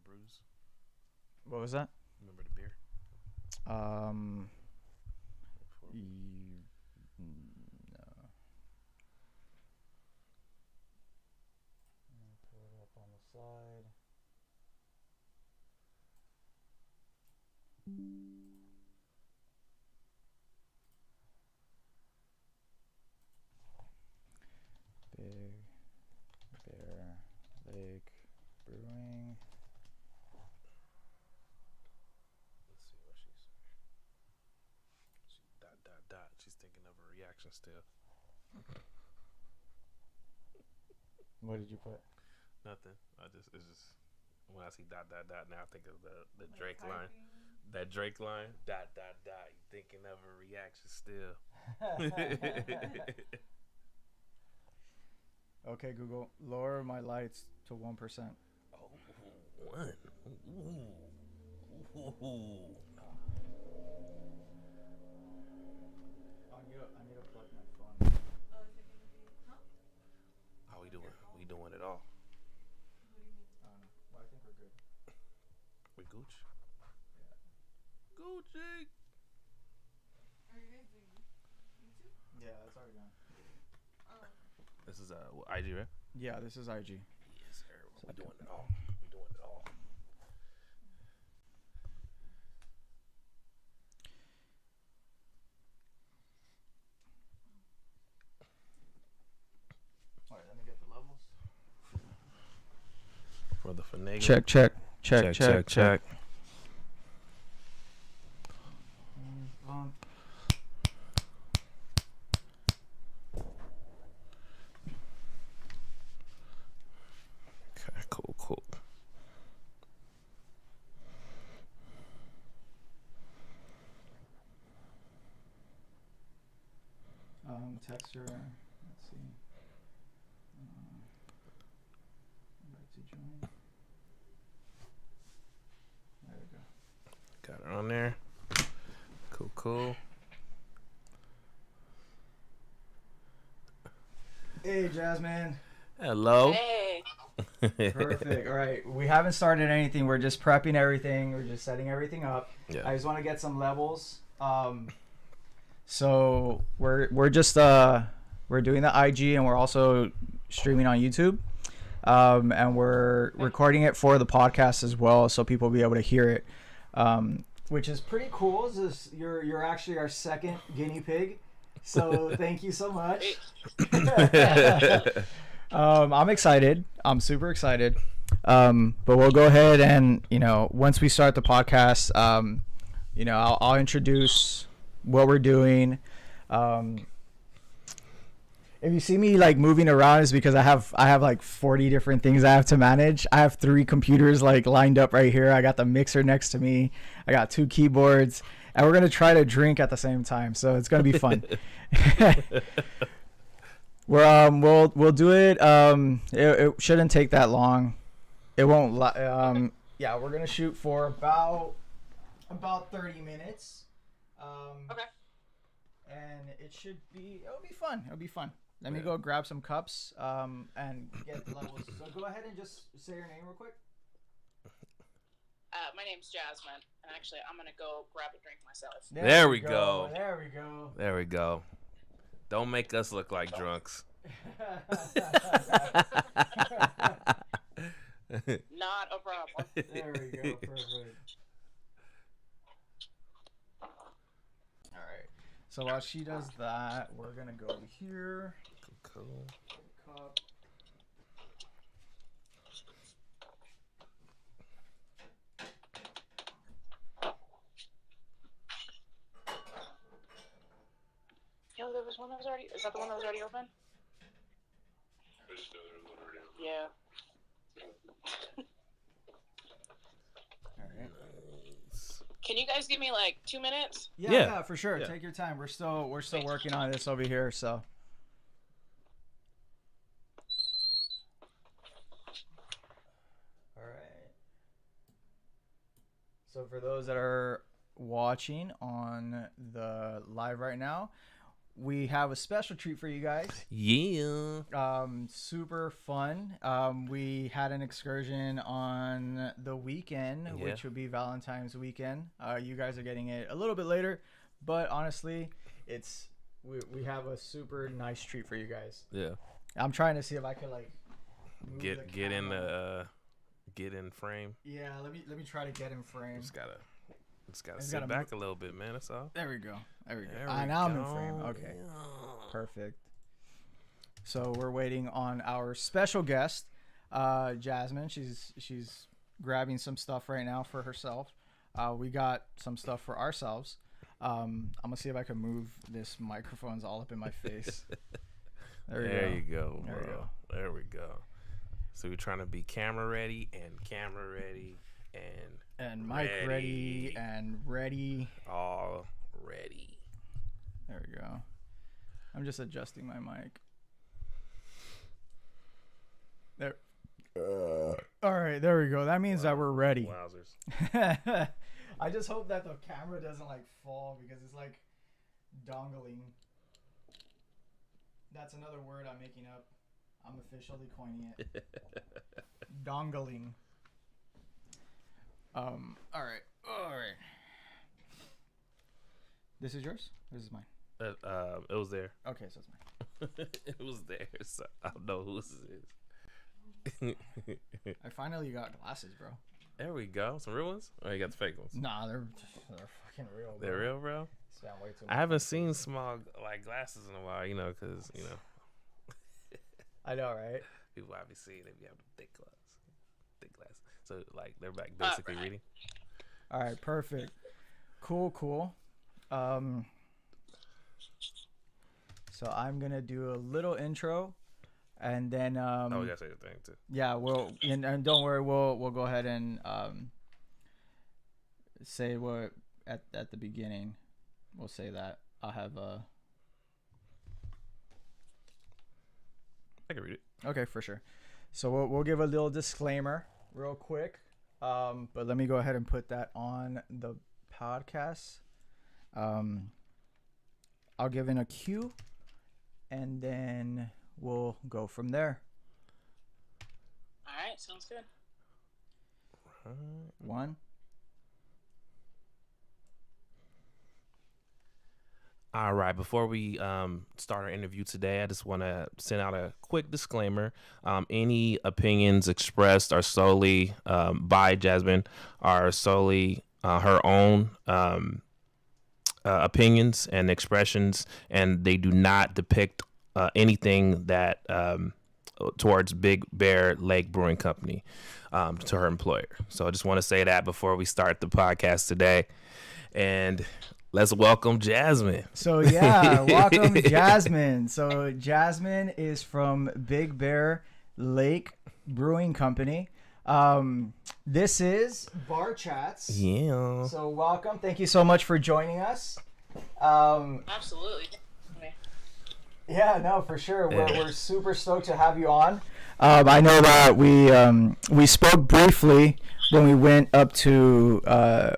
brews? What was that? Remember the beer? Um, Before? no. Let me pull it up on the side. Big Bear Lake Brewing. Let's see what she said. She dot. She's thinking of a reaction still. What did you put? Nothing. It's just when I see dot. Now I think of the Like Drake line. typing. That Drake line. Dot. You thinking of a reaction still. Okay, Google, lower my lights to 1%. Oh, one. Ooh. I need to plug my phone. Oh, is it gonna be? Huh? How we doing? We doing it all. What do you mean? Well, I think we're good. We gooch. Yeah. Gucci. Are you guys doing YouTube? Yeah, that's already done. Oh. This is IG, right? Yeah, this is IG. Yes, sir. We doing it all. We doing it all. All right, let me get the levels. For the finagle. Check. Okay, cool. Texture. Let's see. Invite to join. There we go. Got it on there. Cool. Hey, Jasmine. Hello. Hey. Perfect. All right. We haven't started anything. We're just prepping everything. We're just setting everything up. Yeah. I just want to get some levels. So we're just we're doing the IG and we're also streaming on YouTube. And we're recording it for the podcast as well, so people will be able to hear it. Which is pretty cool. You're actually our second guinea pig. So thank you so much. I'm excited. I'm super excited. But we'll go ahead and, once we start the podcast, I'll introduce what we're doing. If you see me like moving around, is because I have like 40 different things I have to manage. I have 3 computers like lined up right here. I got the mixer next to me. I got 2 keyboards, and we're gonna try to drink at the same time. So it's gonna be fun. We'll do it. It shouldn't take that long. It won't. Yeah, we're gonna shoot for about 30 minutes. Okay. And it'll be fun. Let me go grab some cups and get the levels. So go ahead and just say your name real quick. My name's Jasmine, and actually, I'm gonna go grab a drink myself. There we go. There we go. Don't make us look like drunks. Not a problem. There we go. Perfect. All right. So while she does that, we're gonna go over here. Cool. Cup. Yo, there was one that was already. Is that the one that was already open? Yeah. All right. Can you guys give me like 2 minutes? Yeah, for sure. Yeah. Take your time. We're still working on this over here, so. All right. So for those that are watching on the live right now, we have a special treat for you guys. Yeah. Super fun. We had an excursion on the weekend, which would be Valentine's weekend. You guys are getting it a little bit later, but honestly, we have a super nice treat for you guys. Yeah. I'm trying to see if I can like get in frame. Yeah, let me try to get in frame. Just gotta sit back a little bit, man. That's all. There we go. Now I'm in frame. Okay. Yeah. Perfect. So we're waiting on our special guest, Jasmine. She's grabbing some stuff right now for herself. We got some stuff for ourselves. I'm gonna see if I can move this microphone's all up in my face. There you go, bro. There we go. So we're trying to be camera ready and mic ready and ready. All ready. There we go. I'm just adjusting my mic. There. All right, there we go. That means that we're ready. Wowzers. I just hope that the camera doesn't like fall because it's like dongling. That's another word I'm making up. I'm officially coining it. Dongling. All right. This is yours? Or this is mine? It was there. Okay, so it's mine. It was there, so I don't know whose it is. I finally got glasses, bro. There we go. Some real ones? Or you got the fake ones? Nah, they're fucking real, bro. They're real, bro? Spent way too much. I haven't seen small glasses in a while, because, I know, right? People obviously they be having thick glasses. So they're back basically reading. All right, perfect. Cool. So I'm gonna do a little intro, and then we gotta say the thing too. Yeah, and don't worry, we'll go ahead and say what at the beginning. We'll say that I'll have I can read it. Okay, for sure. So we'll give a little disclaimer real quick. But let me go ahead and put that on the podcast. I'll give in a cue, and then we'll go from there. All right, sounds good. One. All right, before we start our interview today, I just want to send out a quick disclaimer. Any opinions expressed are solely by Jasmine, are solely her own opinions and expressions, and they do not depict anything that towards Big Bear Lake Brewing Company, to her employer. So I just want to say that before we start the podcast today. And let's welcome Jasmine. So yeah, welcome Jasmine. So Jasmine is from Big Bear Lake Brewing Company. This is BarChats. Yeah. So welcome. Thank you so much for joining us. Absolutely. Yeah, no, for sure. We're super stoked to have you on. I know that we spoke briefly when we went up to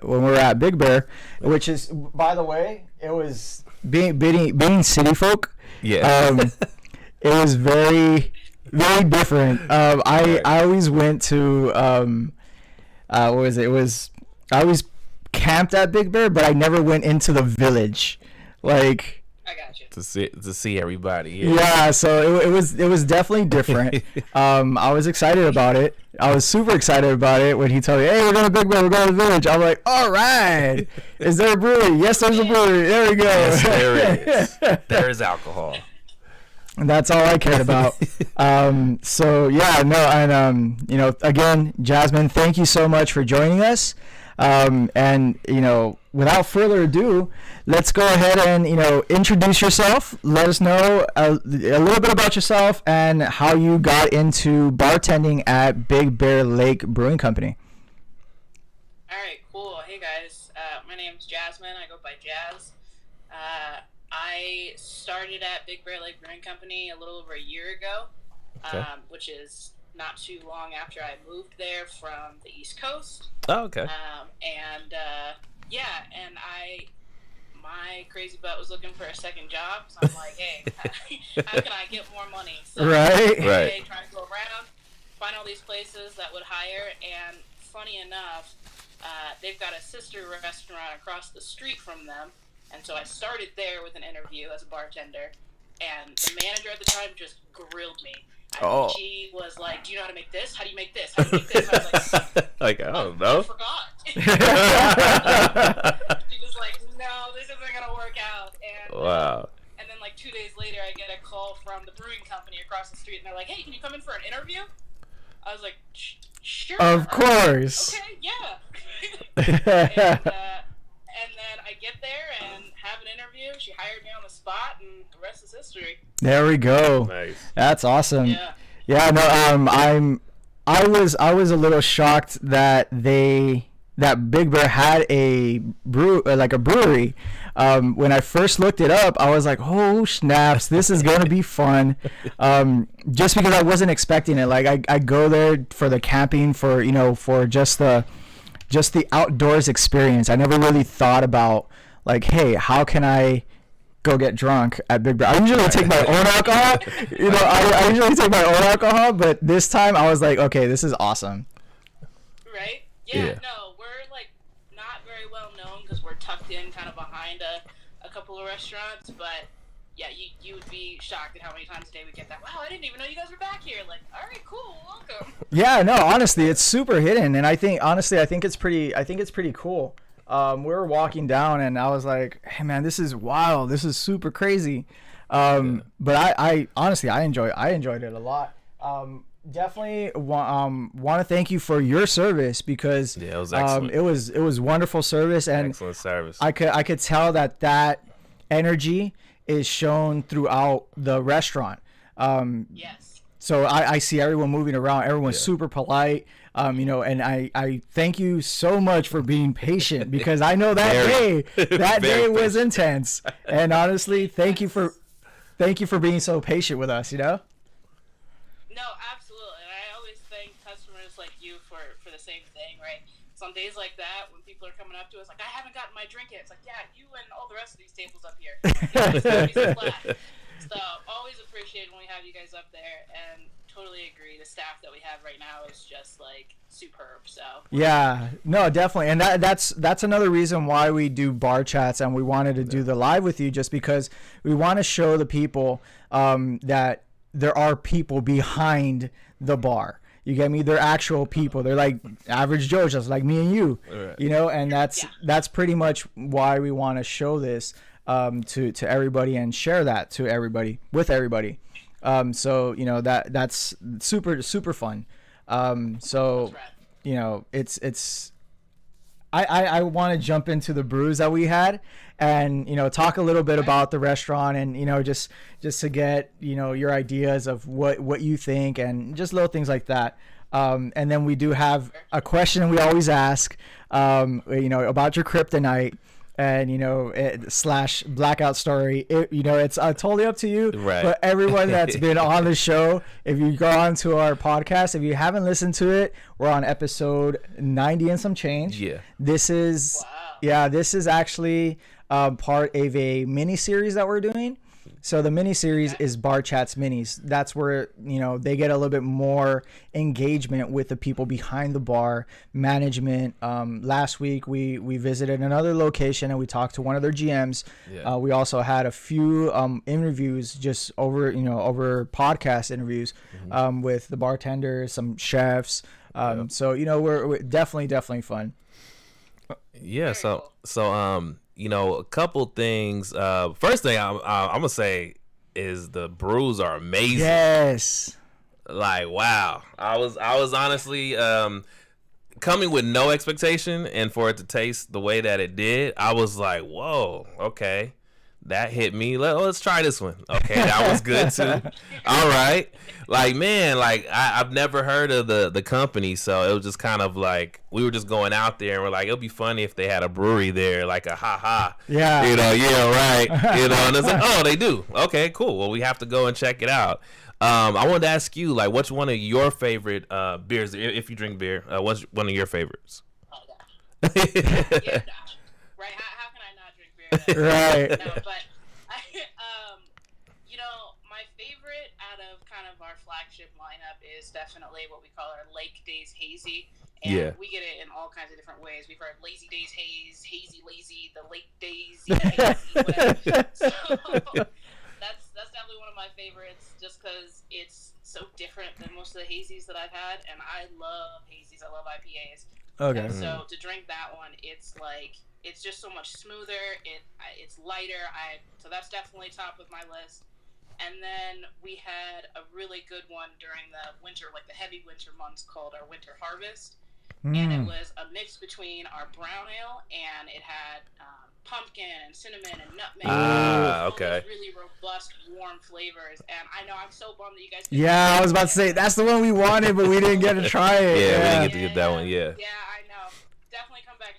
when we were at Big Bear, which is, by the way, it was being city folk. Yeah. It was very, very different. I always went to what was it? I always camped at Big Bear, but I never went into the village. Like, I got you. To see everybody. Yeah, so it was definitely different. I was excited about it. I was super excited about it when he told me, "Hey, we're going to Big Bear, we're going to the village." I'm like, "All right, is there a brewery?" Yes, there's a brewery. There we go. Yes, there is. There is alcohol. And that's all I cared about. So yeah, no, and again, Jasmine, thank you so much for joining us. And without further ado, let's go ahead and introduce yourself. Let us know a little bit about yourself and how you got into bartending at Big Bear Lake Brewing Company. All right, cool. Hey guys, my name's Jasmine. I go by Jazz. I started at Big Bear Lake Brewing Company a little over a year ago, Okay. Which is not too long after I moved there from the East Coast. Oh, okay. And my crazy butt was looking for a second job. So I'm like, hey, how can I get more money? So Right. I trying to go around, find all these places that would hire. And funny enough, they've got a sister restaurant across the street from them. And so I started there with an interview as a bartender. And the manager at the time just grilled me. She was like, do you know how to make this? How do you make this? How do you make this? I was like, I don't know. I forgot. She was like, no, this isn't going to work out. And, Wow. And then like 2 days later, I get a call from the brewing company across the street. And they're like, hey, can you come in for an interview? I was like, sure. Of course. Okay, yeah. And then I get there and have an interview. She hired me on the spot, and the rest is history. There we go. Nice. That's awesome. Yeah. Yeah. No. I was a little shocked that Big Bear had a brewery. When I first looked it up, I was like, oh snaps, this is gonna be fun. Just because I wasn't expecting it. Like I go there for the camping, for just the outdoors experience. I never really thought about like, hey, how can I go get drunk at Big Bear? I usually take my own alcohol. I usually take my own alcohol, but this time I was like, okay, this is awesome. Right? Yeah. No, we're like not very well known because we're tucked in kind of behind a couple of restaurants, but yeah, you would be shocked at how many times a day we get that. Wow, I didn't even know you guys were back here. Like, all right, cool, welcome. Yeah, no, honestly, it's super hidden, and I think it's pretty cool. We were walking down, and I was like, hey man, this is wild. This is super crazy. But I honestly, I enjoyed it a lot. Definitely want to thank you for your service, because it was excellent. It was wonderful service, and Excellent service. I could tell that energy is shown throughout the restaurant. Yes. So I see everyone moving around. Everyone's super polite. And I thank you so much for being patient, because I know that day was intense. And honestly, thank you for being so patient with us. No, absolutely. And I always thank customers like you for the same thing, right? So on days like that, when people are coming up to us like, I haven't gotten my drink yet, it's like, yeah, you and all the rest of these tables up here. So always appreciate when we have you guys up there, and totally agree. The staff that we have right now is just like superb. So yeah, no, definitely, and that's another reason why we do bar chats, and we wanted to do the live with you, just because we want to show the people that there are people behind the bar. You get me? They're actual people. They're like average Joes, just like me and you. Right. And that's pretty much why we want to show this to everybody, and share that to everybody, with everybody. So that's super fun. So it's I want to jump into the brews that we had, and talk a little bit about the restaurant, and just to get your ideas of what you think, and just little things like that. And then we do have a question we always ask, about your kryptonite, and / blackout story. It's totally up to you. Right. But everyone that's been on the show, if you go on to our podcast, if you haven't listened to it, we're on episode 90 and some change. Yeah. This is actually part of a mini series that we're doing. So the mini series is BarChats Minis. That's where they get a little bit more engagement with the people behind the bar, management. Last week we visited another location, and we talked to one of their GMs. Yeah. We also had a few interviews just over podcast interviews with the bartenders, some chefs. So we're definitely fun. Yeah. So a couple things. First thing I'm gonna say is the brews are amazing. Yes. Like, wow. I was honestly coming with no expectation, and for it to taste the way that it did, I was like, whoa, okay. That hit me. Let's try this one. Okay, that was good too. All right. Like, man, I've never heard of the company, so it was just kind of like we were just going out there, and we're like, it'll be funny if they had a brewery there, like a ha. Yeah. Yeah, right. And it's like, oh, they do. Okay, cool. Well, we have to go and check it out. I wanted to ask you, like, what's one of your favorite beers, if you drink beer? What's one of your favorites? Oh gosh. Yeah, gosh. Right. How can I not drink beer? there. Right. No, but I, my favorite out of kind of our flagship lineup is definitely what we call our Lake Days Hazy. And Yeah. we get it in all kinds of different ways. We've heard Lazy Days Haze, Hazy Lazy, the Lake Days Hazy, whatever. So that's definitely one of my favorites just because it's so different than most of the hazies that I've had. And I love hazies. I love IPAs. Okay. And so to drink that one, it's just so much smoother. It's lighter. So that's definitely top of my list. And then we had a really good one during the winter, like the heavy winter months, called our Winter Harvest. And it was a mix between our brown ale, and it had pumpkin and cinnamon and nutmeg. Okay. Really robust, warm flavors. And I know I'm so bummed that you guys. Yeah, I was about to say that's the one we wanted, but we didn't get to try it. Yeah, we Yeah. didn't get to get that one. Yeah. Yeah, I know. Definitely come back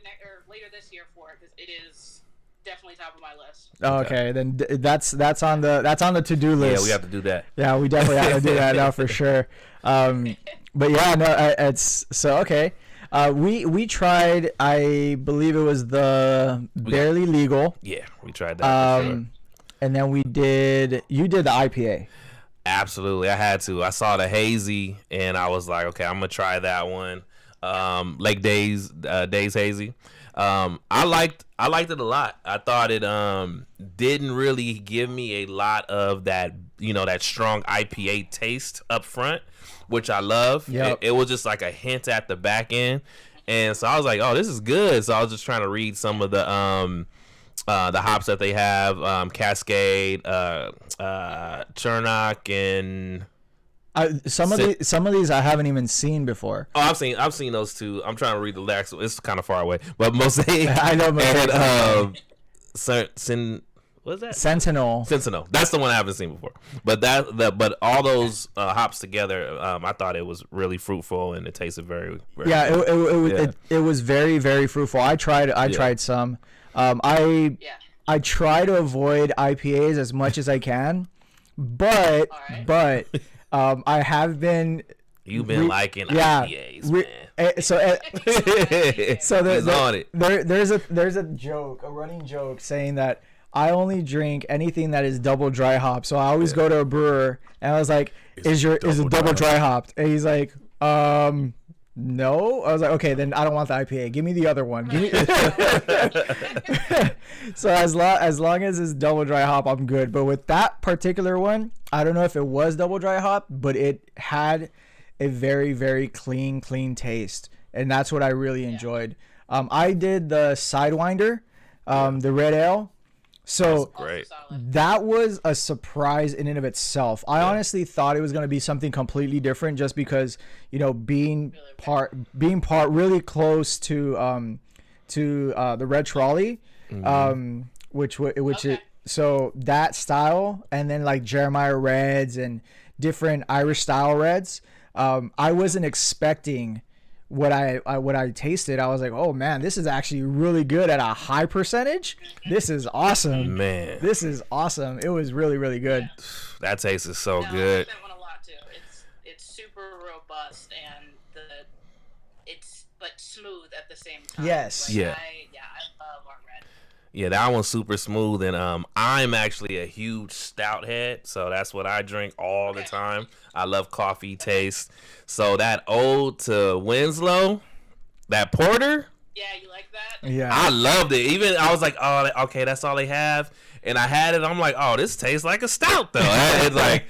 later this year for it because it is definitely top of my list. Okay, then that's on the to-do list. Yeah, we have to do that. Yeah, we definitely have to do that now for sure. But yeah, no, it's so okay. We tried. I believe it was the Barely Legal. Yeah, we tried that. For sure. And then you did the IPA. Absolutely, I had to. I saw the hazy, and I was like, okay, I'm gonna try that one. Lake Days Hazy. I liked it a lot. I thought it didn't really give me a lot of that, that strong IPA taste up front, which I love. Yep. It was just like a hint at the back end, and so I was like, oh, this is good. So I was just trying to read some of the hops that they have, Cascade, Chernock, and Some of these I haven't even seen before. oh, I've seen those two. I'm trying to read the lyrics. It's kind of far away, but Mosaic. I know Mosaic. And what's that? Sentinel. That's the one I haven't seen before. But but all those hops together, I thought it was really fruitful and it tasted very, very Yeah, good. it was very, very fruitful. I tried some. I try to avoid IPAs as much as I can, but I have been. You've been liking IPAs, man. There's a joke, a running joke saying that I only drink anything that is double dry hop. So I always go to a brewer and I was like, is it double dry hopped? And he's like, no. I was like, okay, then I don't want the IPA. Give me the other one. So as long as it's double dry hop, I'm good. But with that particular one, I don't know if it was double dry hop, but it had a very, very clean taste, and that's what I really enjoyed. I did the Sidewinder, the red ale. So great. that was a surprise in and of itself. I honestly thought it was going to be something completely different, just because being part really close to the Red Trolley, so that style, and then like Jeremiah Reds and different Irish style reds. I wasn't expecting what I tasted. I was like, oh man, this is actually really good at a high percentage. This is awesome, man. This is awesome. It was really, really good. That taste is so good. I like that one a lot too. It's super robust and but smooth at the same time. Yes. Yeah. I love our red. Yeah, that one's super smooth, and I'm actually a huge stout head, so that's what I drink all the time. I love coffee taste. So that Ode to Winslow, that porter. Yeah, you like that? Yeah. I loved it. Even I was like, oh, okay, that's all they have. And I had it. I'm like, oh, this tastes like a stout though. It's like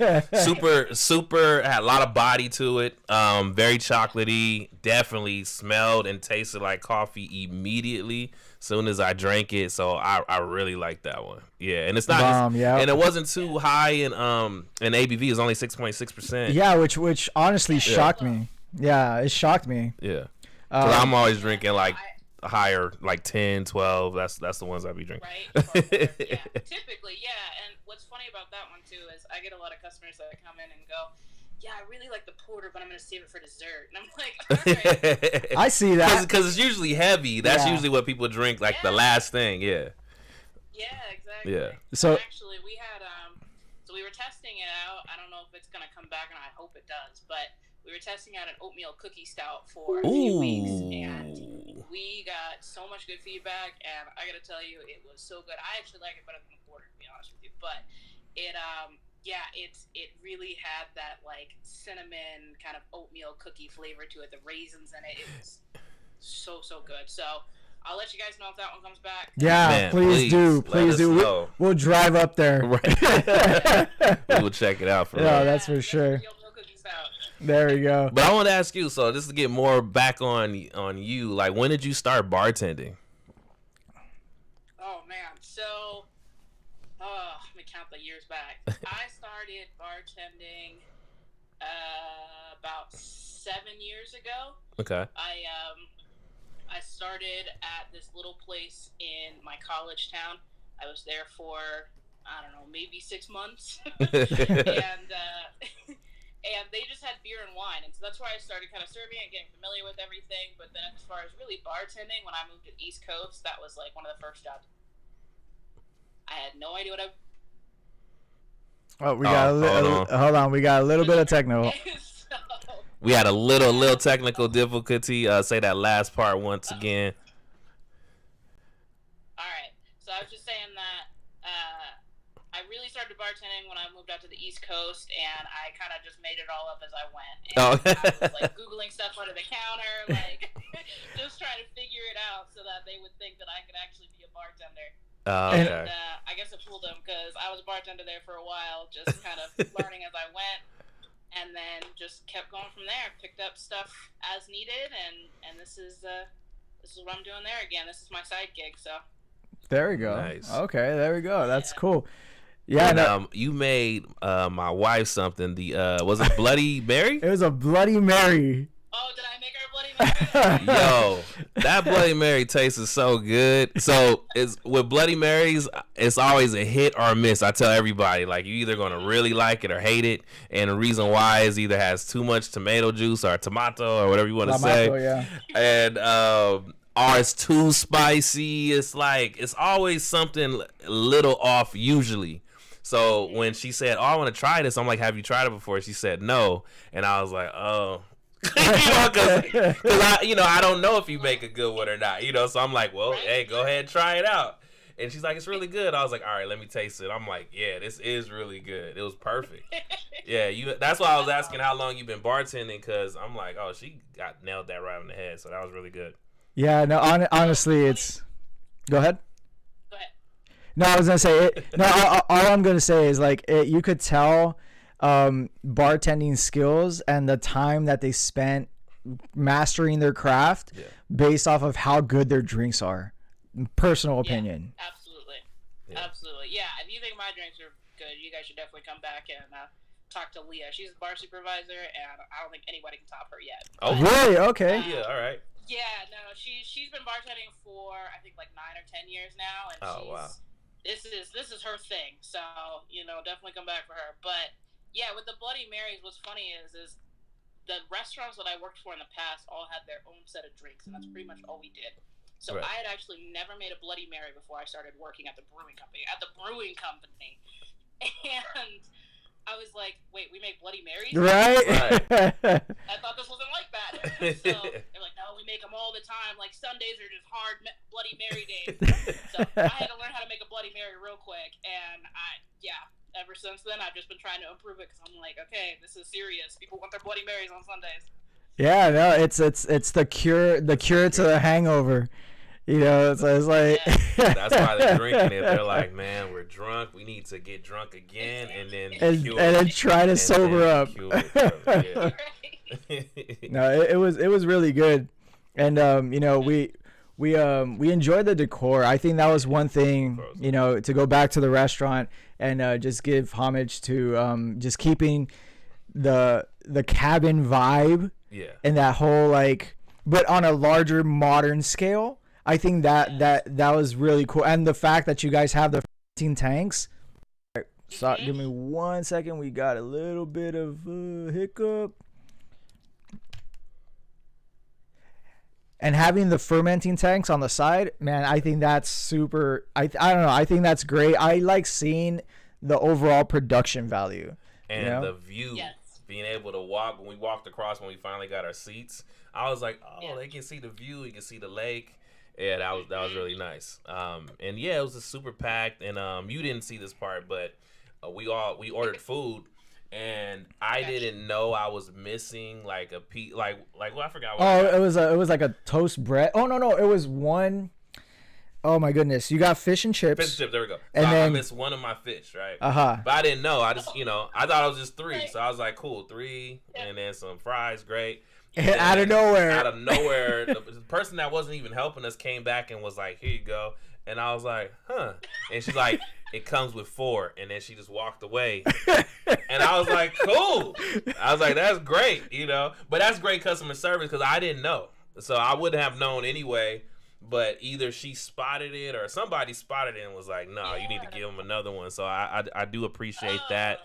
super. Had a lot of body to it. Very chocolatey. Definitely smelled and tasted like coffee immediately. Soon as I drank it, so I really like that one. Yeah, and it's not, and it wasn't too high in ABV. It's only 6.6%. Yeah, which honestly shocked me. Yeah, it shocked me. Yeah, because I'm always drinking like higher, like 10, 12. That's the ones I be drinking. Right. Yeah. Typically, yeah. And what's funny about that one too is I get a lot of customers that come in and go, yeah, I really like the porter, but I'm gonna save it for dessert. And I'm like, all right. I see that because it's usually heavy. That's usually what people drink, like the last thing. Yeah. Yeah, exactly. Yeah. So actually, we had so we were testing it out. I don't know if it's gonna come back, and I hope it does. But we were testing out an oatmeal cookie stout for a few weeks, and we got so much good feedback, and I gotta tell you, it was so good. I actually like it better than the porter, to be honest with you. But it it really had that like cinnamon kind of oatmeal cookie flavor to it. The raisins in it, it was so good. So I'll let you guys know if that one comes back. Yeah, Man, please do. We'll drive up there. Right. We will check it out for real. That's for sure. There we go. But I want to ask you, so just to get more back on you, like when did you start bartending? Oh man, so let me count the years back. I started bartending about 7 years ago. Okay. I started at this little place in my college town. I was there for, I don't know, maybe 6 months. And they just had beer and wine. And so that's where I started kind of serving it, getting familiar with everything. But then as far as really bartending, when I moved to the East Coast, that was like one of the first jobs. I had no idea what I... Oh, we got hold on. We got a little bit of techno. We had a little technical difficulty. Say that last part once again. All right. So I was just saying that I really started bartending when I moved out to the East Coast, and I kind of just made it all up as I went. And I was like Googling stuff under the counter, like just trying to figure it out so that they would think that I could actually be a bartender. Okay. And I guess it fooled them because I was a bartender there for a while, just kind of learning as I went. And then just kept going from there. Picked up stuff as needed, and this is what I'm doing there again. This is my side gig. So there we go. Nice. Okay, there we go. That's cool. Yeah. And, you made my wife something. Was it Bloody Mary? It was a Bloody Mary. Oh, did I make her a Bloody Mary? Yo, that Bloody Mary tastes so good. So it's with Bloody Marys, it's always a hit or a miss. I tell everybody, like, you either gonna really like it or hate it, and the reason why is either has too much tomato juice or tomato or whatever you want to say, yeah. and or it's too spicy. It's like it's always something a little off usually. So when she said, "Oh, I want to try this," I'm like, "Have you tried it before?" She said, "No," and I was like, "Oh." Because I don't know if you make a good one or not, so I'm like, well, hey, go ahead and try it out. And she's like, it's really good. I was like, all right, let me taste it. I'm like, yeah, this is really good. It was perfect. Yeah, that's why I was asking how long you've been bartending, because I'm like, oh, she nailed that right on the head. So that was really good. Yeah, no, honestly, it's... Go ahead. No, I was going to say, all I'm going to say is, like, you could tell... bartending skills and the time that they spent mastering their craft based off of how good their drinks are. Personal opinion. Absolutely. Yeah, if you think my drinks are good, you guys should definitely come back and talk to Leah. She's the bar supervisor, and I don't think anybody can top her yet. Oh, really? Okay. Yeah, all right. Yeah, no, she's been bartending for I think like 9 or 10 years now, and wow. This is her thing. So definitely come back for her. But yeah, with the Bloody Marys, what's funny is the restaurants that I worked for in the past all had their own set of drinks, and that's pretty much all we did. So right. I had actually never made a Bloody Mary before I started working at the brewing company. And I was like, wait, we make Bloody Marys? Right. I thought this wasn't like that. So they're like, no, we make them all the time. Like Sundays are just hard Bloody Mary days. So I had to learn how to make a Bloody Mary real quick, and ever since then, I've just been trying to improve it because I'm like, okay, this is serious. People want their Bloody Marys on Sundays. Yeah, no, it's the cure to the hangover. It's like that's why they're drinking it. They're like, man, we're drunk. We need to get drunk again, and then try to sober up. Yeah. No, it was really good, and we enjoyed the decor. I think that was one thing, to go back to the restaurant and just give homage to just keeping the cabin vibe. Yeah. And that whole but on a larger modern scale. I think that was really cool, and the fact that you guys have the 15 tanks. All right, so give me 1 second. We got a little bit of hiccup. And having the fermenting tanks on the side, man, I think that's super. I don't know. I think that's great. I like seeing the overall production value. And the view being able to walk when we walked across when we finally got our seats. I was like, oh, they can see the view, you can see the lake. Yeah, that was really nice. And yeah, it was just super packed. And you didn't see this part, but we ordered food. And I didn't know I was missing like a piece, like well, I forgot. What it was like a toast bread. Oh no, it was one. Oh my goodness, you got fish and chips. Fish and chips, there we go. So and I then missed one of my fish, right? But I didn't know. I just I thought it was just 3, so I was like, cool, 3, and then some fries, great. Out of nowhere, the person that wasn't even helping us came back and was like, here you go. And I was like, huh. And she's like, it comes with 4. And then she just walked away. And I was like, cool. I was like, that's great, But that's great customer service because I didn't know. So I wouldn't have known anyway. But either she spotted it or somebody spotted it and was like, no, you need to give them another one. So I do appreciate that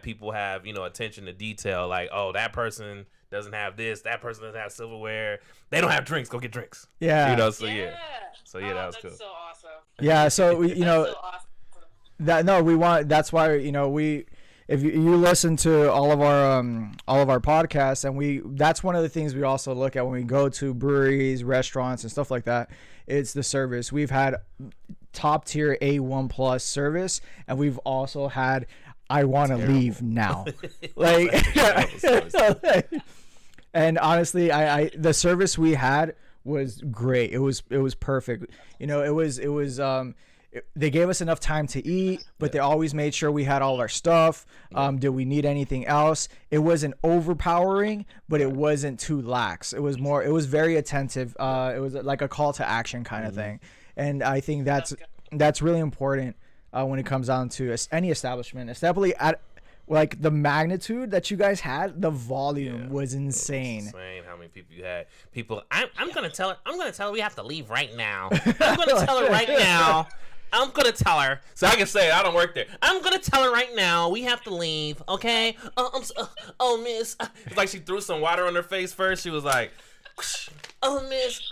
people have, attention to detail. Like, oh, that person doesn't have this. That person doesn't have silverware. They don't have drinks. Go get drinks. Yeah. So yeah, that was cool. That's so awesome. Yeah. So So awesome. That's why if you listen to all of our podcasts, and that's one of the things we also look at when we go to breweries, restaurants, and stuff like that. It's the service. We've had top tier A1 plus service, and we've also had I want to leave now. Like, and honestly, the service we had was great. It was perfect. They gave us enough time to eat, but they always made sure we had all our stuff. Did we need anything else? It wasn't overpowering, but it wasn't too lax. It was very attentive. It was like a call to action kind of thing. And I think that's really important when it comes down to any establishment. Especially at like the magnitude that you guys had, the volume was insane. Insane how many people you had. People, I'm gonna tell her we have to leave right now. I'm gonna tell her right now. I'm gonna tell her, so I can say it, I don't work there. I'm gonna tell her right now we have to leave, okay? Miss. It's like she threw some water on her face first. She was like, oh, miss.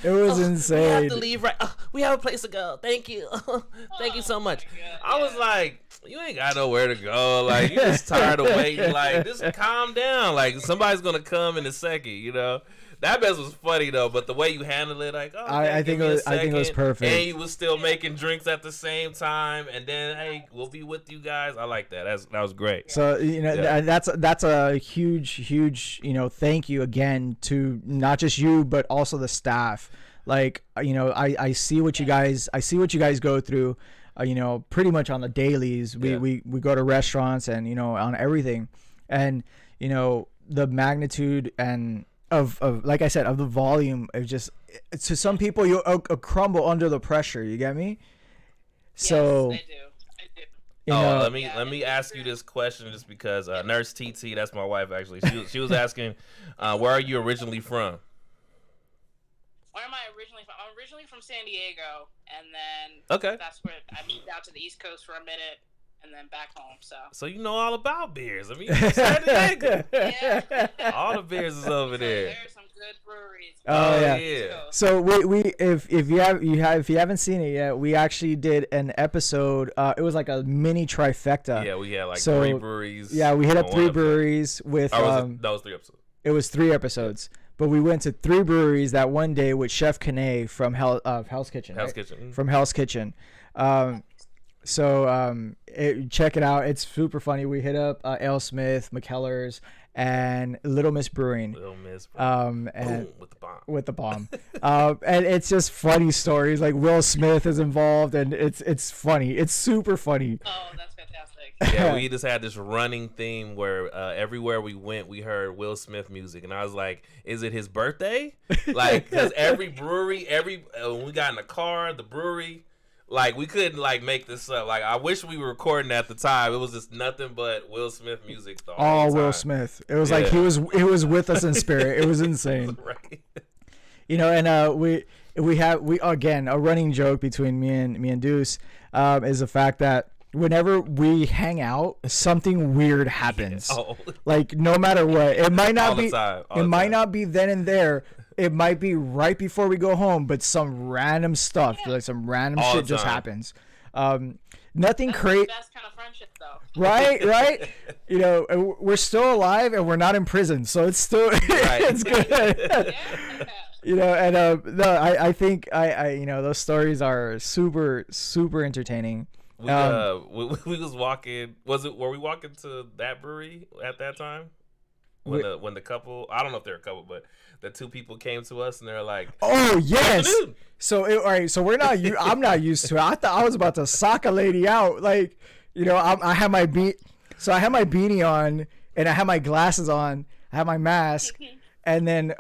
It was insane. We have to leave right. We have a place to go. Thank you. Thank you so much. I was like, you ain't got nowhere to go. Like, you're just tired of waiting. Like, just calm down. Like, somebody's gonna come in a second. That mess was funny though, but the way you handled it, like, I think it was perfect. And you was still making drinks at the same time, and then hey, we'll be with you guys. I like that. That was great. So that's a huge thank you again to not just you but also the staff. Like I see what you guys go through. Pretty much on the dailies. We go to restaurants and on everything, and the magnitude and of like I said, of the volume of just, to some people you'll crumble under the pressure. You get me? So yes, I do. Let me ask you this question just because Nurse TT, that's my wife actually. She was asking, where are you originally from? Where am I originally from? I'm originally from San Diego, and then that's where I moved out to the East Coast for a minute, and then back home. So you know all about beers. I mean, San Diego. yeah. All the beers is over there. There's some good breweries. Oh yeah. So we if you haven't seen it yet, we actually did an episode. It was like a mini trifecta. Yeah, we had like 3 breweries. Yeah, we hit up 3 breweries with. That was 3 episodes. It was 3 episodes. But we went to 3 breweries that one day with Chef Kane from Hell's Kitchen. Hell's Kitchen. From Hell's Kitchen. Check it out. It's super funny. We hit up Ale Smith, McKellar's, and Little Miss Brewing. And boom, with the bomb. And it's just funny stories. Like Will Smith is involved, and it's funny. It's super funny. Oh, that's fantastic. Yeah, we just had this running theme where everywhere we went, we heard Will Smith music, and I was like, "Is it his birthday?" Like, because every brewery, when we got in the car, the brewery. Like, we couldn't, like, make this up. Like, I wish we were recording at the time. It was just nothing but Will Smith music the whole time. Will Smith. It was like he was with us in spirit. It was insane. Right. And we again, a running joke between me and Deuce is the fact that whenever we hang out, something weird happens. Yeah. Oh. Like, no matter what. It might not be not be then and there. It might be right before we go home, but some random stuff, like some random shit just happens. nothing That's crazy. the best kind of friendship, though. Right. You know, we're still alive and we're not in prison, so it's still it's good. Yeah. You know, and no, I think I you know, those stories are super entertaining. We was walking. Were we walking to that brewery at that time? When the couple, I don't know if they're a couple, but the two people came to us and they're like, "Oh yes." Afternoon. So all right, so we're not. I'm not used to it. I thought I was about to sock a lady out. Like, you know, I have my I have my beanie on and I have my glasses on. I have my mask, and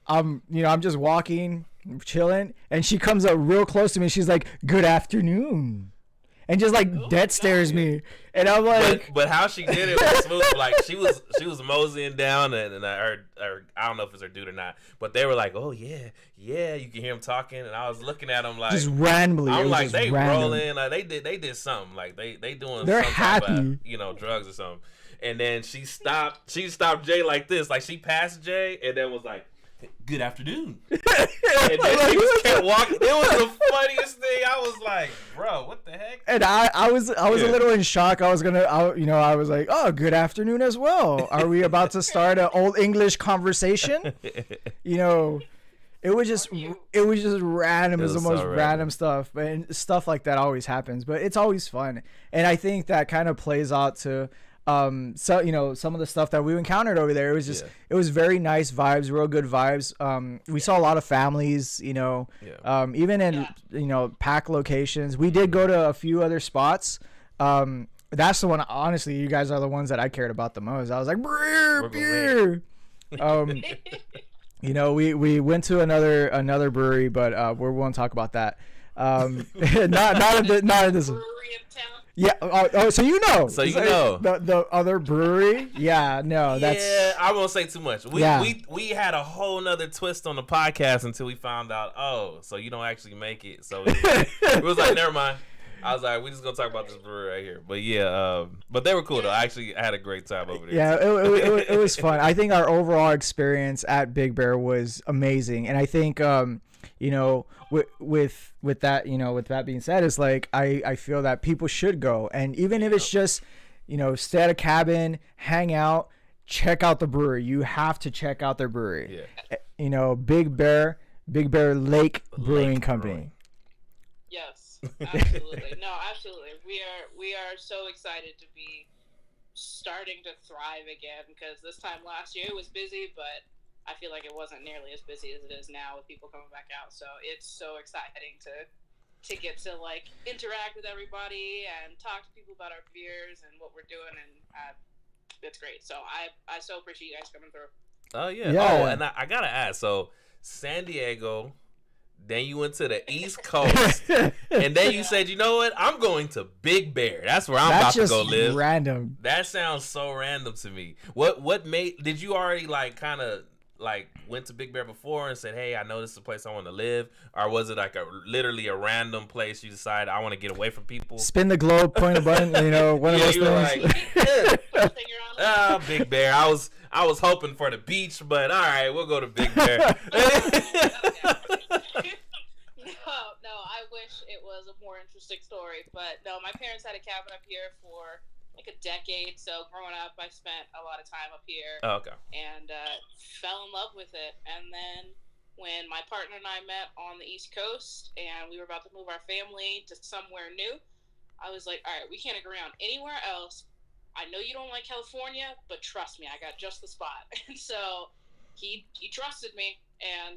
I'm just walking, chilling, and she comes up real close to me. She's like, "Good afternoon." And just like dead stares me, and I'm like, but how she did it was smooth. Like she was moseying down, and I heard, I don't know if it's her dude or not, but they were like, oh yeah, you can hear him talking, and I was looking at them like just randomly. I'm like, they random. rolling, like they did something, like they doing, they're some happy, type of, drugs or something. And then she stopped Jay like this, like she passed Jay, and then was like, good afternoon. And then she just kept walking. It was the funniest thing. I was like, bro, what the heck? And I was a little in shock. I was like, oh, good afternoon as well. Are we about to start an old English conversation? You know, it was just random. It was the most random stuff. And stuff like that always happens, but it's always fun. And I think that kind of plays out to so you know, some of the stuff that we encountered over there, it was just it was very nice vibes, real good vibes. We saw a lot of families, you know, even in you know, pack locations. We did go to a few other spots. That's the one, honestly, you guys are the ones that I cared about the most. I was like, beer. You know, we went to another brewery, but we won't talk about that. Not in this. Brewery in town. Yeah. So you know. So you know the other brewery. Yeah. No. That's. Yeah. I won't say too much. We had a whole nother twist on the podcast until we found out. Oh, so you don't actually make it. So it was like, never mind. I was like, we just gonna talk about this brewery right here. But yeah. But they were cool though. I had a great time over there. Yeah. It was fun. I think our overall experience at Big Bear was amazing, and I think you know, with that, you know, with that being said, it's like I feel that people should go, and even if it's just, you know, stay at a cabin, hang out, check out the brewery. You have to check out their brewery. Yeah. You know, Big Bear Lake Brewing Company. Yes, absolutely. No, absolutely. We are so excited to be starting to thrive again, because this time last year it was busy, but I feel like it wasn't nearly as busy as it is now with people coming back out. So it's so exciting to get to like interact with everybody and talk to people about our beers and what we're doing, and it's great. So I so appreciate you guys coming through. Oh yeah. Oh, and I gotta ask. So San Diego, then you went to the East Coast, and then you said, you know what? I'm going to Big Bear. That's where I'm about to go live. Random. That sounds so random to me. What did you already like kind of like went to Big Bear before and said, hey, I know this is a place I want to live? Or was it like literally a random place you decided I want to get away from people? Spin the globe, point a button, you know, one of those things. Like, Big Bear. I was hoping for the beach, but all right, we'll go to Big Bear. No, I wish it was a more interesting story, but no, my parents had a cabin up here for like a decade, so growing up I spent a lot of time up here. Oh, okay. And fell in love with it. And then when my partner and I met on the East Coast and we were about to move our family to somewhere new, I was like, all right, we can't agree on anywhere else. I know you don't like California, but trust me, I got just the spot. And so he trusted me, and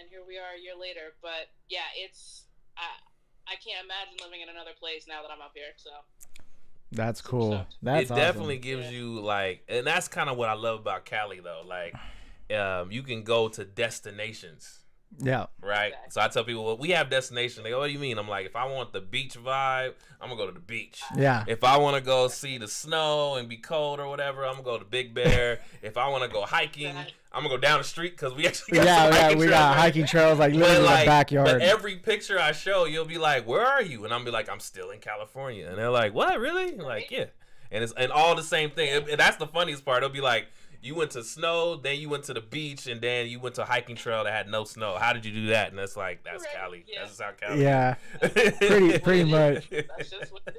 here we are a year later. But yeah, it's I can't imagine living in another place now that I'm up here. So that's cool. That's it definitely gives you like, and that's kind of what I love about Cali though. Like, you can go to destinations. Yeah. Right. Exactly. So I tell people, well, we have destinations. They go, what do you mean? I'm like, if I want the beach vibe, I'm gonna go to the beach. Yeah. If I want to go see the snow and be cold or whatever, I'm gonna go to Big Bear. If I want to go hiking, I'm gonna go down the street because we actually got we got hiking trails like literally in the backyard. But every picture I show, you'll be like, where are you? And I'm be like, I'm still in California. And they're like, what? Really? I'm like, yeah. And it's all the same thing. That's the funniest part. It'll be like, you went to snow, then you went to the beach, and then you went to a hiking trail that had no snow. How did you do that? And that's like, that's Cali. Yeah. That's just how Cali. Yeah, pretty much. That's just what it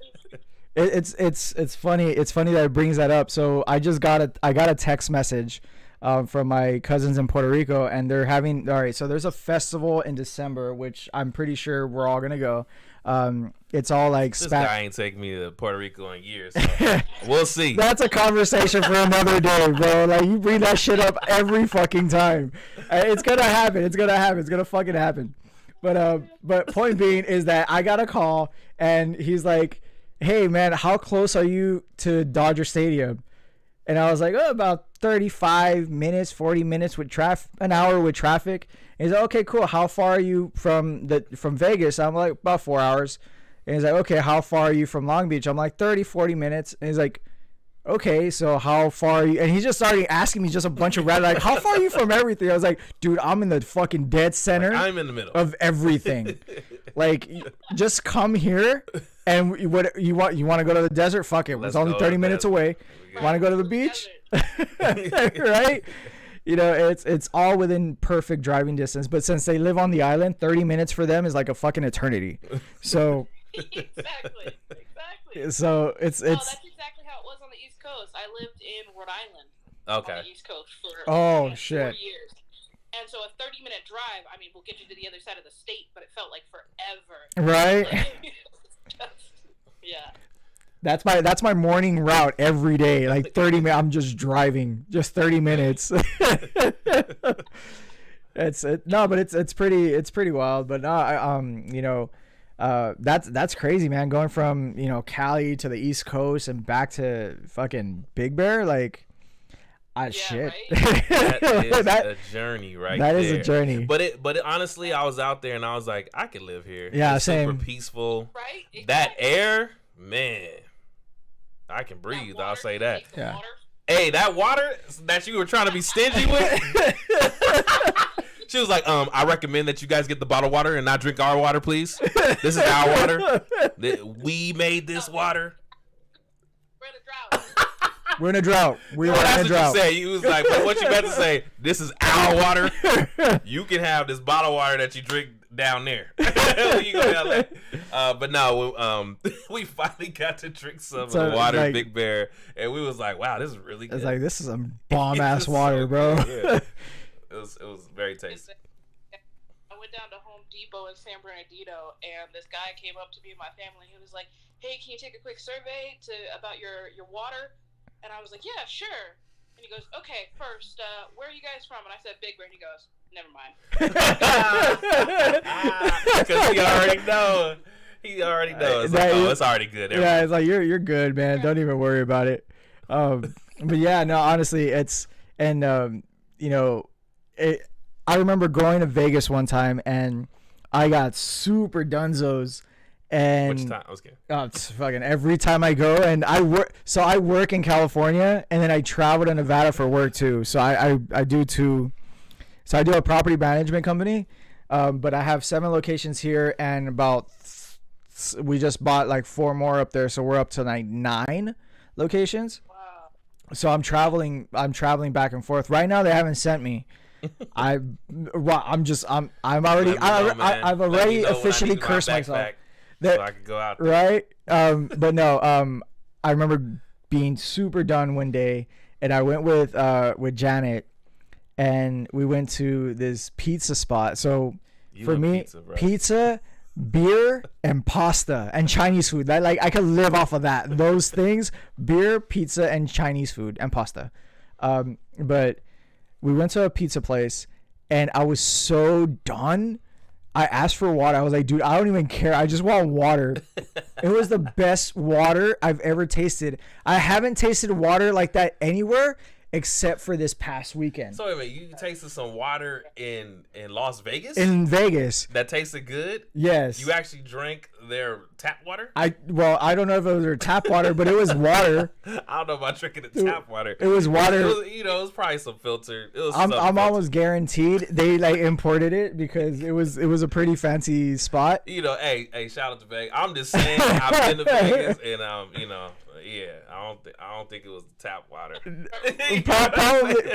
is. It's funny. It's funny that it brings that up. So I got a text message from my cousins in Puerto Rico, and they're having, all right, so there's a festival in December, which I'm pretty sure we're all gonna go. It's all like this guy ain't taking me to Puerto Rico in years, so we'll see. That's a conversation for another day, bro. Like, you bring that shit up every fucking time. It's gonna happen. It's gonna fucking happen. But point being is that I got a call, and he's like, hey man, how close are you to Dodger Stadium? And I was like, oh, about 35 minutes, 40 minutes with an hour with traffic. And he's like, okay, cool. How far are you from Vegas? I'm like, about 4 hours. And he's like, okay, how far are you from Long Beach? I'm like, 30, 40 minutes. And he's like, okay, so how far are you? And he just started asking me just a bunch of random, like, how far are you from everything? I was like, dude, I'm in the fucking dead center. Like, I'm in the middle of everything. Like, just come here. And what you want to go to the desert? Fuck it. It's only 30 minutes away. Want to go to the beach? Right? You know, it's all within perfect driving distance. But since they live on the island, 30 minutes for them is like a fucking eternity. So exactly. So it's that's exactly how it was on the East Coast. I lived in Rhode Island. Okay. On the East Coast for 4 years. And so a 30-minute drive, I mean, will get you to the other side of the state, but it felt like forever. Right? Yeah. That's my morning route every day. Like 30 minutes, I'm just driving, just 30 minutes. But it's pretty wild. But no, that's crazy, man. Going from, Cali to the East Coast and back to fucking Big Bear, like, shit. Right? That is a journey, right? That there. is a journey. But honestly, I was out there and I was like, I could live here. Yeah, it's same. Super peaceful. Right? Exactly. That air, man, I can breathe. Water, I'll say that. Yeah. Water. Hey, that water that you were trying to be stingy with. She was like, I recommend that you guys get the bottled water and not drink our water, please. This is our water. We made this water. We're in a drought. We're in a drought. That's what you said. You was like, what you meant to say? This is our water. You can have this bottled water that you drink down there. You go down there. But no, we finally got to drink some of the water, like, Big Bear, and we was like, wow, this is really good. It's like, this is some bomb ass water, bro. Yeah. It was very tasty. I went down to Home Depot in San Bernardino, and this guy came up to me and my family. He was like, hey, can you take a quick survey about your water? And I was like, yeah, sure. And he goes, okay, first, where are you guys from? And I said, Big Bear. And he goes, never mind. Because he already know. He already knows. Like, it's already good. Yeah, it's like, you're good, man. Don't even worry about it. But yeah, no, honestly, I remember going to Vegas one time, and I got super dunzos. And which time? I was kidding. It's fucking every time I go, and I work in California, and then I travel to Nevada for work too. So I do a property management company, but I have 7 locations here, and we just bought like 4 more up there, so we're up to like 9 locations. Wow. So I'm traveling back and forth. Right now they haven't sent me. I've already officially cursed myself. So I could go out there. Right? But no, I remember being super done one day, and I went with Janet, and we went to this pizza spot. So for me, pizza, beer, and pasta, and Chinese food. That, like, I could live off of that. Those things: beer, pizza, and Chinese food, and pasta. But we went to a pizza place, and I was so done. I asked for water. I was like, dude, I don't even care. I just want water. It was the best water I've ever tasted. I haven't tasted water like that anywhere except for this past weekend. So wait a minute, you tasted some water in Las Vegas? In Vegas. That tasted good? Yes. You actually drank their tap water? I don't know if it was their tap water, but it was water. I don't know about drinking the tap water. It was water. It was probably some filter. I'm almost guaranteed they like imported it because it was a pretty fancy spot. Hey, shout out to Vegas. I'm just saying, I've been to Vegas, and Yeah, I don't think it was the tap water.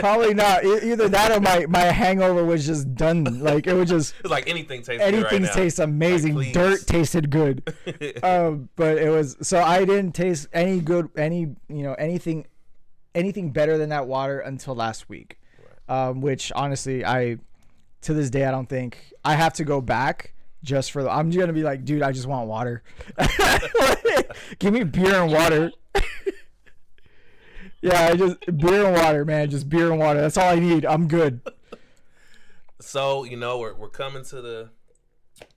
Probably not. Either that or my hangover was just done. Like it was just. It's like anything tastes good right now. Tastes amazing. Like, dirt tasted good. But it was so I didn't taste anything better than that water until last week. Right. Which honestly, to this day I don't think I have to go back. Just for I'm gonna be like, dude, I just want water. Give me beer and water. Yeah, I just beer and water, man. Just beer and water. That's all I need. I'm good. So we're coming to the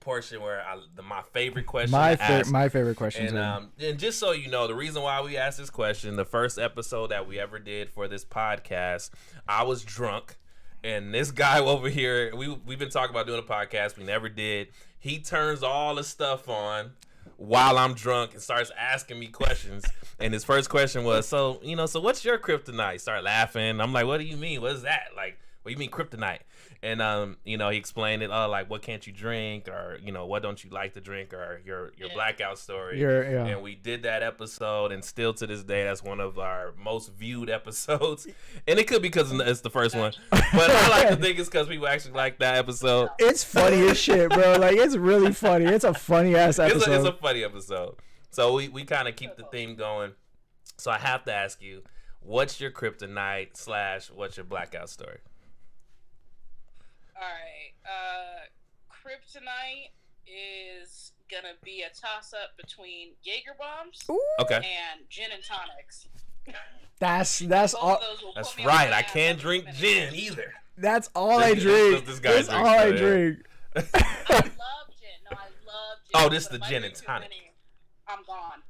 portion where my favorite question. My favorite question. And just so you know, the reason why we asked this question, the first episode that we ever did for this podcast, I was drunk. And this guy over here, we've been talking about doing a podcast. We never did. He turns all the stuff on while I'm drunk and starts asking me questions. And his first question was, so what's your kryptonite? Start laughing. I'm like, what do you mean? What is that? Like, what do you mean kryptonite? And he explained it, like, what can't you drink, or what don't you like to drink, or your blackout story. And we did that episode, and still to this day, that's one of our most viewed episodes. And it could be because it's the first one, but I like to think it's because people actually like that episode. It's funny as shit, bro. Like, it's really funny. It's a funny ass episode. It's a funny episode. So we kind of keep the theme going. So I have to ask you, what's your kryptonite / what's your blackout story? All right. Kryptonite is gonna be a toss-up between Jaeger bombs and gin and tonics. That's all. That's right. I can't drink gin either. That's all I drink. That's all I drink. I love gin. No, I love gin. Oh, this is the gin and tonic. I'm gone.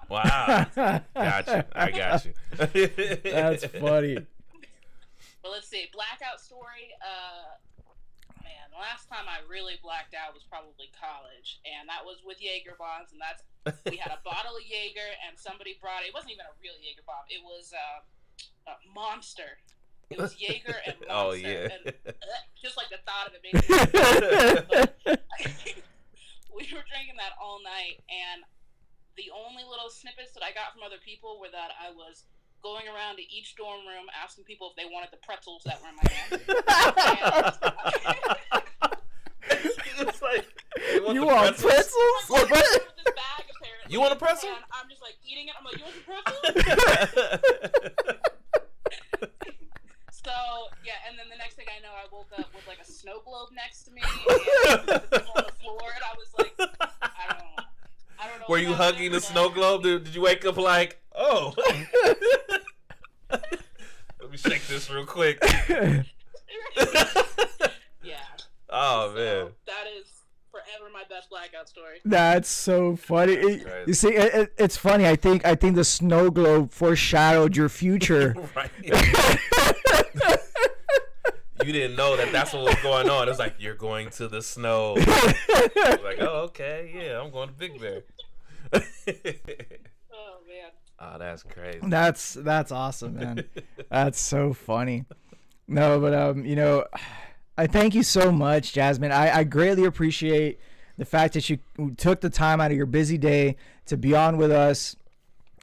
Wow. Gotcha. I got you. That's funny. Well, let's see. Blackout story. Man, the last time I really blacked out was probably college, and that was with Jaeger bombs. And we had a bottle of Jaeger, and somebody brought it. It wasn't even a real Jaeger bomb. It was a Monster. It was Jaeger and Monster. Oh yeah. And, just like the thought of it made me. We were drinking that all night, and the only little snippets that I got from other people were that I was going around to each dorm room asking people if they wanted the pretzels that were in my hand. It's like, you want pretzels? Like, this bag, apparently, you want a pretzel? And I'm just like eating it. I'm like, you want some pretzels? So yeah, and then the next thing I know, I woke up with like a snow globe next to me and the people on the floor, and I was like, I don't know. Were you hugging the snow globe? Did you wake up like, oh? Let me shake this real quick. Yeah. Oh, man. That is forever my best blackout story. That's so funny. You see, it's funny. I think the snow globe foreshadowed your future. Right. You didn't know that's what was going on. It's like, you're going to the snow. Like, oh, okay, yeah, I'm going to Big Bear. Oh man. Oh, that's crazy. That's awesome, man. That's so funny. No, but I thank you so much, Jasmine. I greatly appreciate the fact that you took the time out of your busy day to be on with us,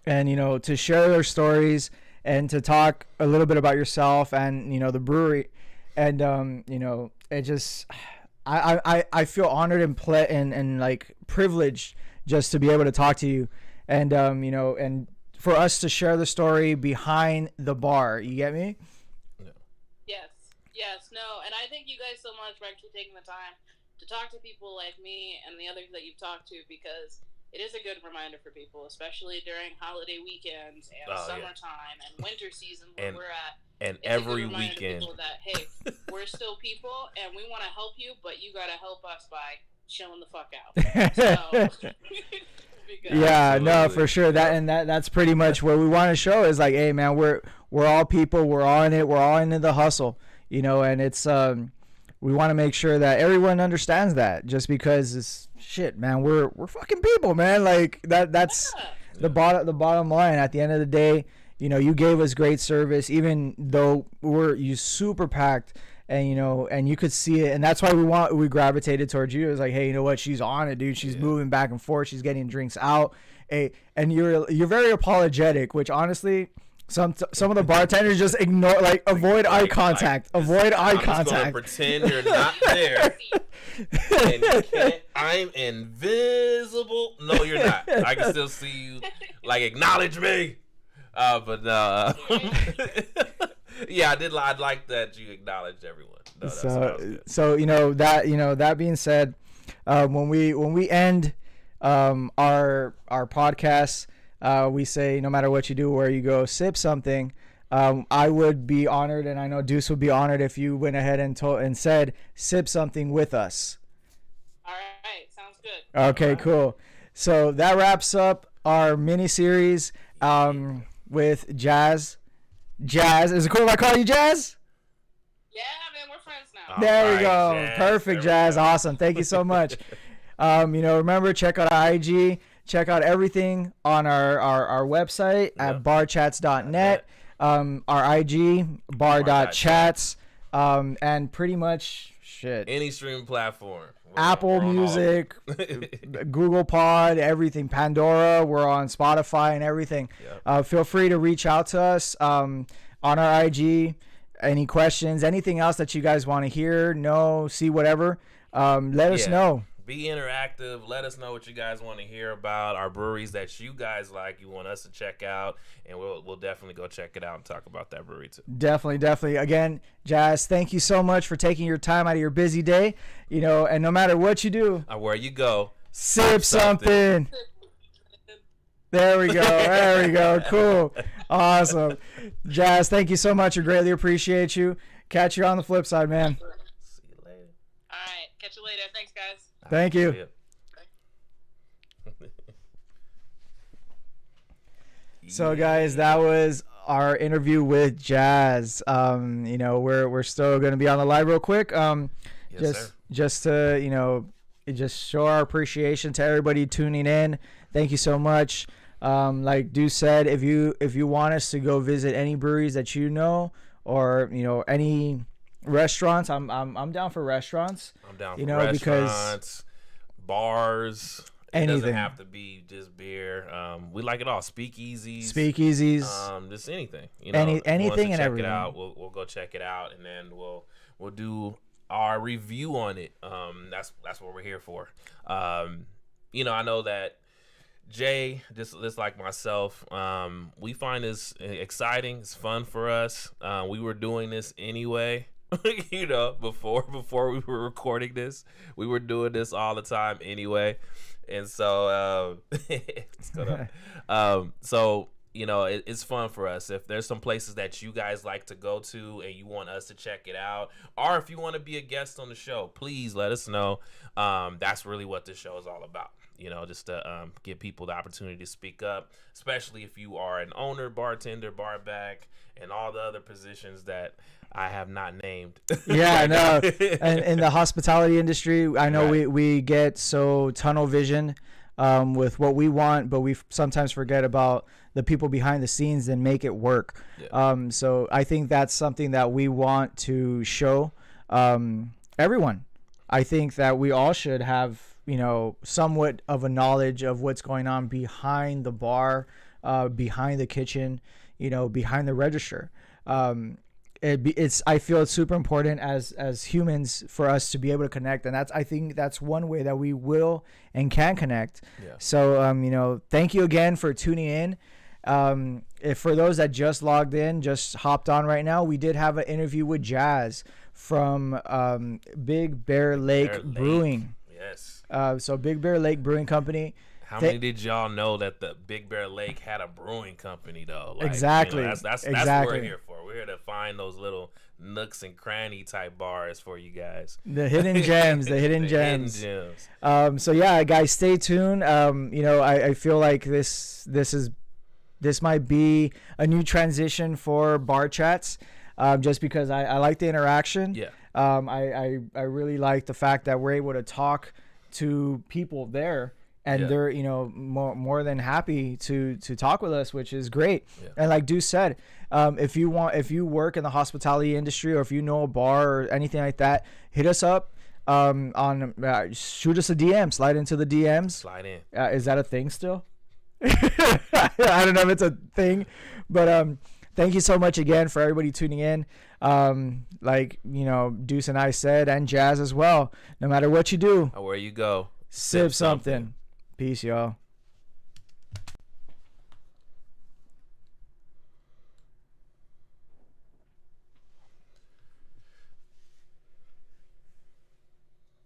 and to share their stories and to talk a little bit about yourself and the brewery. And it just I feel honored and like privileged just to be able to talk to you, and and for us to share the story behind the bar. You get me? Yes, no, and I thank you guys so much for actually taking the time to talk to people like me and the others that you've talked to, because it is a good reminder for people, especially during holiday weekends and summertime and winter season where we're at. And it's every weekend. That, hey, we're still people and we want to help you, but you got to help us by chilling the fuck out. So, yeah, no, for sure. That's pretty much what we want to show is like, hey, man, we're all people. We're all in it. We're all into the hustle, and it's we want to make sure that everyone understands that. Just because it's shit, man, we're fucking people, man. Like that's the bottom line. At the end of the day, you gave us great service, even though you super packed, and and you could see it, and that's why we gravitated towards you. It was like, hey, you know what, she's on it, dude. She's moving back and forth, she's getting drinks out. And you're very apologetic, which honestly some of the bartenders just ignore, like avoid eye contact. Avoid eye contact. Pretend you're not there. And you can't. I'm invisible. No, you're not. I can still see you. Like, acknowledge me. But no. Yeah, I'd like that you acknowledged everyone. No, so that being said, when we end our podcast, we say, no matter what you do, where you go, sip something. I would be honored, and I know Deuce would be honored, if you went ahead and said, sip something with us. All right, sounds good. Okay, right. Cool. So that wraps up our mini series with Jazz. Jazz, is it cool if I call you Jazz? Yeah, man, we're friends now. There we go. Jazz. Perfect, Jazz. Awesome. Thank you so much. Remember, check out our IG. Check out everything on our website at barchats.net. Our IG, bar.chats. And pretty much shit. Any streaming platform. Apple Music, Google Pod, everything. Pandora. We're on Spotify and everything. Yep. Feel free to reach out to us on our IG. Any questions, anything else that you guys want to hear, know, see, whatever, let us know. Be interactive. Let us know what you guys want to hear about, our breweries that you guys like, you want us to check out, and we'll definitely go check it out and talk about that brewery too. Definitely. Again, Jazz, thank you so much for taking your time out of your busy day. And no matter what you do, where you go, sip something. There we go. Cool. Awesome. Jazz, thank you so much. I greatly appreciate you. Catch you on the flip side, man. See you later. All right, catch you later. Thanks, guys. Thank you. So, guys, that was our interview with Jazz. We're still going to be on the live real quick. Just to just show our appreciation to everybody tuning in. Thank you so much. Like Deuce said, if you want us to go visit any breweries that or any restaurants, I'm down for restaurants. I'm down for restaurants, because bars. Anything. It doesn't have to be just beer. We like it all. Speakeasies. Just anything. Anything and everything. Check it out. We'll go check it out, and then we'll do our review on it. That's what we're here for. I know that Jay, just like myself, we find this exciting. It's fun for us. We were doing this anyway. Before we were recording this, we were doing this all the time anyway, and so it's fun for us. If there's some places that you guys like to go to and you want us to check it out, or if you want to be a guest on the show, please let us know. That's really what this show is all about. Just to give people the opportunity to speak up, especially if you are an owner, bartender, bar back, and all the other positions that I have not named. Yeah, I know. And in the hospitality industry, I know we get so tunnel vision with what we want, but we sometimes forget about the people behind the scenes and make it work. Yeah. So I think that's something that we want to show everyone. I think that we all should have somewhat of a knowledge of what's going on behind the bar, behind the kitchen, behind the register. I feel it's super important as humans for us to be able to connect, and I think that's one way that we will and can connect. Yeah. So thank you again for tuning in. If for those that just logged in, just hopped on right now, we did have an interview with Jazz from Big Bear Lake Brewing. Yes. So Big Bear Lake Brewing Company. How many did y'all know that the Big Bear Lake had a brewing company though? Exactly. That's what we're here for. We're here to find those little nooks and cranny type bars for you guys. The hidden gems. The hidden gems. So yeah, guys, stay tuned. I feel like this might be a new transition for BarChats. Just because I like the interaction. Yeah. I really like the fact that we're able to talk to people there and Yeah. they're, you know, more than happy to talk with us, which is great. Yeah. And like Deuce said, if you work in the hospitality industry, or if you know a bar or anything like that, hit us up. Shoot us a DM, slide into the DMs. Slide in. Is that a thing still? I don't know if it's a thing, but thank you so much again for everybody tuning in. Like, you know, Deuce and I said, and Jazz as well, no matter what you do, Or where you go, sip something. Peace, y'all.